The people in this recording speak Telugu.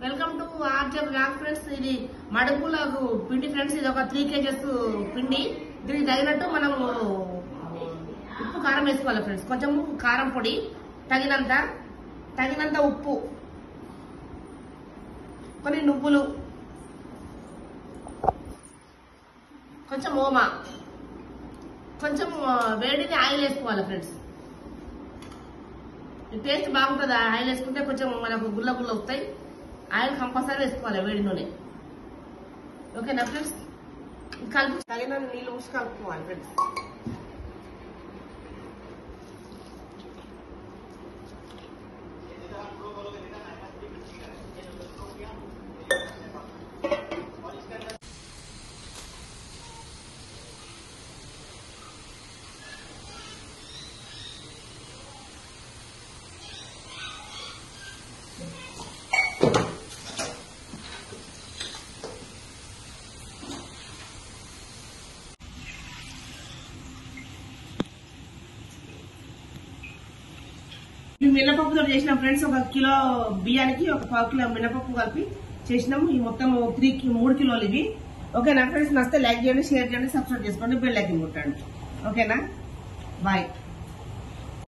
Welcome to RJ blog friends. ఇది మడుగులకు పిండి ఫ్రెండ్స్. ఇది ఒక 3 kgs పిండి. దీనికి తగినట్టు మనము ఉప్పు కారం వేసుకోవాలి ఫ్రెండ్స్. కొంచెం కారం పొడి తగినంత ఉప్పు, కొన్ని నువ్వులు, కొంచెం ఓమా, కొంచెం వేడిని ఆయిల్ వేసుకోవాలి ఫ్రెండ్స్. టేస్ట్ బాగుంటుంది. ఆయిల్ వేసుకుంటే కొంచెం మనకు గుల్ల వస్తాయి. ఆయిల్ కంపల్సరీ వేసుకోవాలి, వేడి నూనె. ఓకేనా ఫ్రెండ్స్? కలిపి తగిన నీళ్ళు మూసి కలుపుకోవాలి ఫ్రెండ్స్. మినపప్పుతో చేసినాం ఫ్రెండ్స్. 1 కిలో బియ్యానికి 1 పావు కిలో మినపప్పు కలిపి చేసినాము. ఈ మొత్తం 3 కిలోలు ఇవి. ఓకేనా ఫ్రెండ్స్? నచ్చితే లైక్ చేయండి, షేర్ చేయండి, సబ్స్క్రైబ్ చేసుకోండి, బెల్ ఐకాన్ కొట్టండి. ఓకేనా? బాయ్.